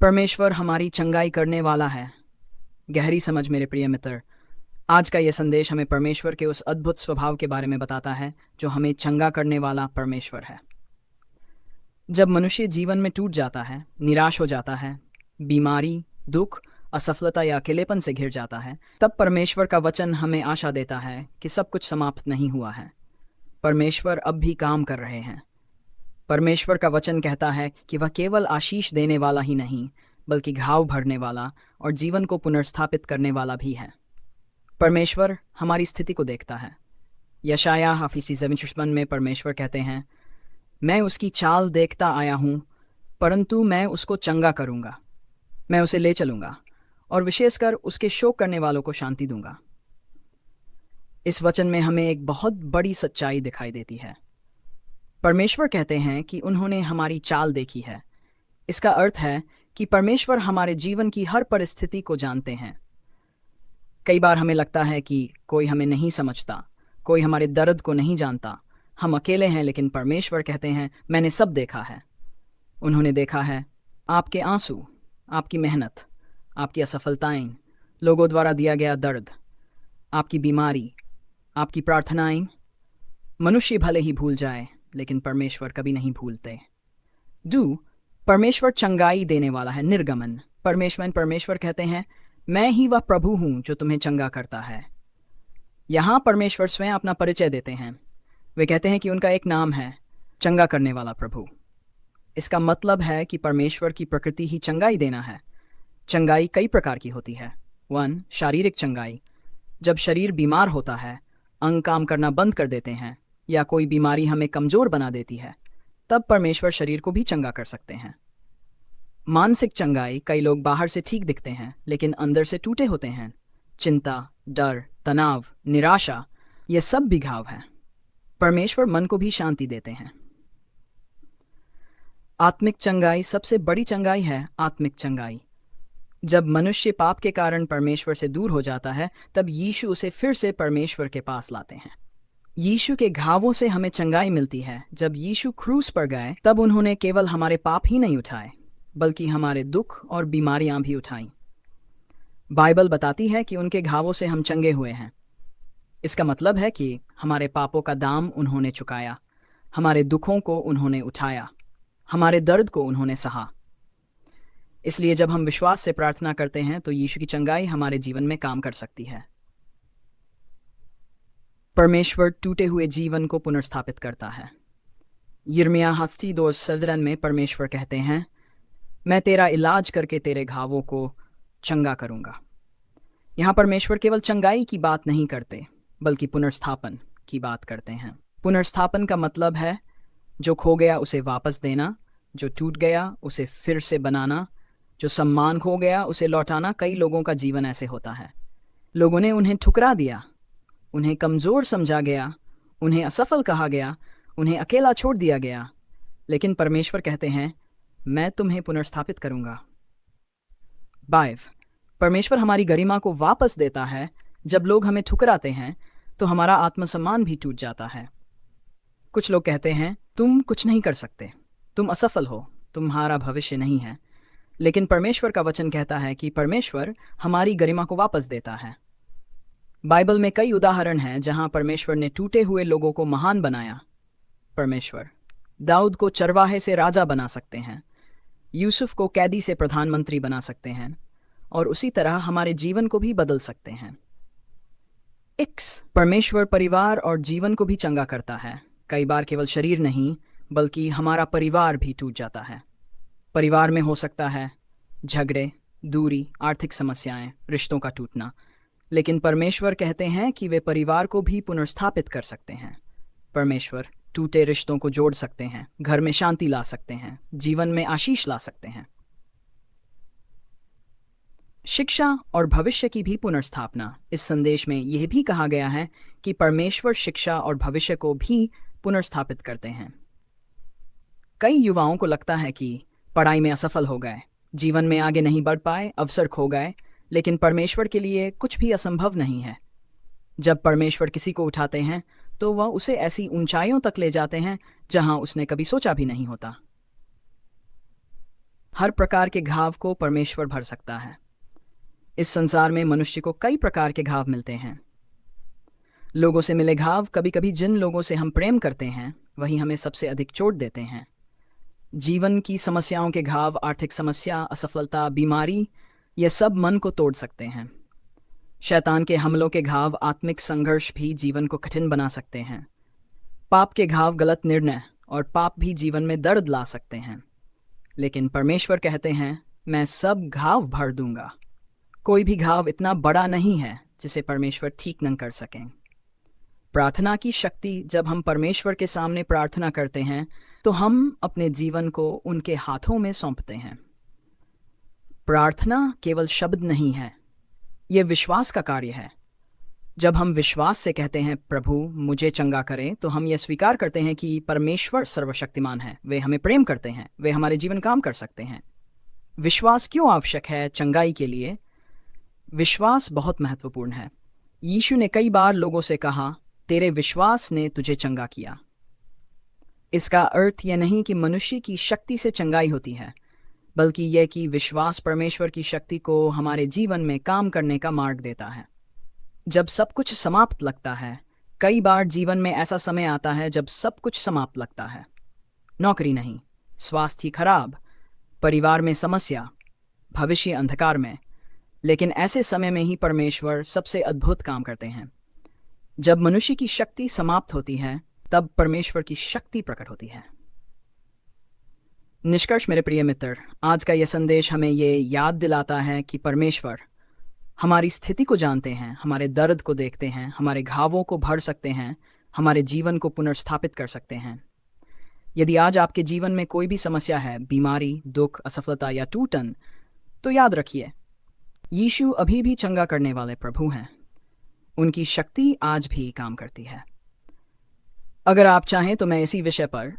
परमेश्वर हमारी चंगाई करने वाला है। गहरी समझ मेरे प्रिय मित्र। आज का यह संदेश हमें परमेश्वर के उस अद्भुत स्वभाव के बारे में बताता है जो हमें चंगा करने वाला परमेश्वर है। जब मनुष्य जीवन में टूट जाता है, निराश हो जाता है, बीमारी, दुख, असफलता या अकेलेपन से घिर जाता है, तब परमेश्वर का वचन हमें आशा देता है कि सब कुछ समाप्त नहीं हुआ है। परमेश्वर अब भी काम कर रहे हैं। परमेश्वर का वचन कहता है कि वह केवल आशीष देने वाला ही नहीं, बल्कि घाव भरने वाला और जीवन को पुनर्स्थापित करने वाला भी है। परमेश्वर हमारी स्थिति को देखता है। यशायाह हाफिसी 7:55 में परमेश्वर कहते हैं, मैं उसकी चाल देखता आया हूँ, परंतु मैं उसको चंगा करूँगा। मैं उसे ले चलूँगा और विशेषकर उसके शोक करने वालों को शांति दूंगा। इस वचन में हमें एक बहुत बड़ी सच्चाई दिखाई देती है। परमेश्वर कहते हैं कि उन्होंने हमारी चाल देखी है। इसका अर्थ है कि परमेश्वर हमारे जीवन की हर परिस्थिति को जानते हैं। कई बार हमें लगता है कि कोई हमें नहीं समझता, कोई हमारे दर्द को नहीं जानता, हम अकेले हैं, लेकिन परमेश्वर कहते हैं, मैंने सब देखा है। उन्होंने देखा है आपके आंसू, आपकी मेहनत, आपकी असफलताएं, लोगों द्वारा दिया गया दर्द, आपकी बीमारी, आपकी प्रार्थनाएं। मनुष्य भले ही भूल जाए, लेकिन परमेश्वर कभी नहीं भूलते। परमेश्वर चंगाई देने वाला है। निर्गमन परमेश्वर कहते हैं, मैं ही वह प्रभु हूं जो तुम्हें चंगा करता है। यहां परमेश्वर स्वयं अपना परिचय देते हैं। वे कहते हैं कि उनका एक नाम है, चंगा करने वाला प्रभु। इसका मतलब है कि परमेश्वर की प्रकृति ही चंगाई देना है। चंगाई कई प्रकार की होती है। 1. शारीरिक चंगाई। जब शरीर बीमार होता है, अंग काम करना बंद कर देते हैं या कोई बीमारी हमें कमजोर बना देती है, तब परमेश्वर शरीर को भी चंगा कर सकते हैं। मानसिक चंगाई। कई लोग बाहर से ठीक दिखते हैं लेकिन अंदर से टूटे होते हैं। चिंता, डर, तनाव, निराशा, ये सब भी घाव हैं। परमेश्वर मन को भी शांति देते हैं। आत्मिक चंगाई। सबसे बड़ी चंगाई है आत्मिक चंगाई। जब मनुष्य पाप के कारण परमेश्वर से दूर हो जाता है, तब यीशु उसे फिर से परमेश्वर के पास लाते हैं। यीशु के घावों से हमें चंगाई मिलती है। जब यीशु क्रूस पर गए, तब उन्होंने केवल हमारे पाप ही नहीं उठाए, बल्कि हमारे दुख और बीमारियां भी उठाई। बाइबल बताती है कि उनके घावों से हम चंगे हुए हैं। इसका मतलब है कि हमारे पापों का दाम उन्होंने चुकाया, हमारे दुखों को उन्होंने उठाया, हमारे दर्द को उन्होंने सहा। इसलिए जब हम विश्वास से प्रार्थना करते हैं तो यीशु की चंगाई हमारे जीवन में काम कर सकती है। परमेश्वर टूटे हुए जीवन को पुनर्स्थापित करता है। यिर्मयाह 2:7 में परमेश्वर कहते हैं, मैं तेरा इलाज करके तेरे घावों को चंगा करूंगा। यहां परमेश्वर केवल चंगाई की बात नहीं करते, बल्कि पुनर्स्थापन की बात करते हैं। पुनर्स्थापन का मतलब है जो खो गया उसे वापस देना, जो टूट गया उसे फिर से बनाना, जो सम्मान खो गया उसे लौटाना। कई लोगों का जीवन ऐसे होता है। लोगों ने उन्हें ठुकरा दिया, उन्हें कमजोर समझा गया, उन्हें असफल कहा गया, उन्हें अकेला छोड़ दिया गया, लेकिन परमेश्वर कहते हैं, मैं तुम्हें पुनर्स्थापित करूंगा। परमेश्वर हमारी गरिमा को वापस देता है। जब लोग हमें ठुकराते हैं तो हमारा आत्मसम्मान भी टूट जाता है। कुछ लोग कहते हैं, तुम कुछ नहीं कर सकते, तुम असफल हो, तुम्हारा भविष्य नहीं है। लेकिन परमेश्वर का वचन कहता है कि परमेश्वर हमारी गरिमा को वापस देता है। बाइबल में कई उदाहरण हैं जहां परमेश्वर ने टूटे हुए लोगों को महान बनाया। परमेश्वर दाऊद को चरवाहे से राजा बना सकते हैं, यूसुफ को कैदी से प्रधानमंत्री बना सकते हैं, और उसी तरह हमारे जीवन को भी बदल सकते हैं। परमेश्वर परिवार और जीवन को भी चंगा करता है। कई बार केवल शरीर नहीं, बल्कि हमारा परिवार भी टूट जाता है। परिवार में हो सकता है झगड़े, दूरी, आर्थिक समस्याएं, रिश्तों का टूटना, लेकिन परमेश्वर कहते हैं कि वे परिवार को भी पुनर्स्थापित कर सकते हैं। परमेश्वर टूटे रिश्तों को जोड़ सकते हैं, घर में शांति ला सकते हैं, जीवन में आशीष ला सकते हैं। शिक्षा और भविष्य की भी पुनर्स्थापना। इस संदेश में यह भी कहा गया है कि परमेश्वर शिक्षा और भविष्य को भी पुनर्स्थापित करते हैं। कई युवाओं को लगता है कि पढ़ाई में असफल हो गए, जीवन में आगे नहीं बढ़ पाए, अवसर खो गए, लेकिन परमेश्वर के लिए कुछ भी असंभव नहीं है। जब परमेश्वर किसी को उठाते हैं तो वह उसे ऐसी ऊंचाइयों तक ले जाते हैं जहां उसने कभी सोचा भी नहीं होता। हर प्रकार के घाव को परमेश्वर भर सकता है। इस संसार में मनुष्य को कई प्रकार के घाव मिलते हैं। लोगों से मिले घाव, कभी कभी जिन लोगों से हम प्रेम करते हैं वही हमें सबसे अधिक चोट देते हैं। जीवन की समस्याओं के घाव, आर्थिक समस्या, असफलता, बीमारी, ये सब मन को तोड़ सकते हैं। शैतान के हमलों के घाव, आत्मिक संघर्ष भी जीवन को कठिन बना सकते हैं। पाप के घाव, गलत निर्णय और पाप भी जीवन में दर्द ला सकते हैं। लेकिन परमेश्वर कहते हैं, मैं सब घाव भर दूंगा। कोई भी घाव इतना बड़ा नहीं है जिसे परमेश्वर ठीक न कर सकें। प्रार्थना की शक्ति, जब हम परमेश्वर के सामने प्रार्थना करते हैं तो हम अपने जीवन को उनके हाथों में सौंपते हैं। प्रार्थना केवल शब्द नहीं है, यह विश्वास का कार्य है। जब हम विश्वास से कहते हैं, प्रभु मुझे चंगा करें, तो हम यह स्वीकार करते हैं कि परमेश्वर सर्वशक्तिमान है, वे हमें प्रेम करते हैं, वे हमारे जीवन काम कर सकते हैं। विश्वास क्यों आवश्यक है चंगाई के लिए? विश्वास बहुत महत्वपूर्ण है। यीशु ने कई बार लोगों से कहा, तेरे विश्वास ने तुझे चंगा किया। इसका अर्थ यह नहीं कि मनुष्य की शक्ति से चंगाई होती है, बल्कि यह कि विश्वास परमेश्वर की शक्ति को हमारे जीवन में काम करने का मार्ग देता है। जब सब कुछ समाप्त लगता है, कई बार जीवन में ऐसा समय आता है जब सब कुछ समाप्त लगता है। नौकरी नहीं, स्वास्थ्य खराब, परिवार में समस्या, भविष्य अंधकार में। लेकिन ऐसे समय में ही परमेश्वर सबसे अद्भुत काम करते हैं। जब मनुष्य की शक्ति समाप्त होती है, तब परमेश्वर की शक्ति प्रकट होती है। निष्कर्ष मेरे प्रिय मित्र, आज का यह संदेश हमें ये याद दिलाता है कि परमेश्वर हमारी स्थिति को जानते हैं, हमारे दर्द को देखते हैं, हमारे घावों को भर सकते हैं, हमारे जीवन को पुनर्स्थापित कर सकते हैं। यदि आज आपके जीवन में कोई भी समस्या है, बीमारी, दुख, असफलता या टूटन, तो याद रखिए, यीशु अभी भी चंगा करने वाले प्रभु हैं। उनकी शक्ति आज भी काम करती है। अगर आप चाहें तो मैं इसी विषय पर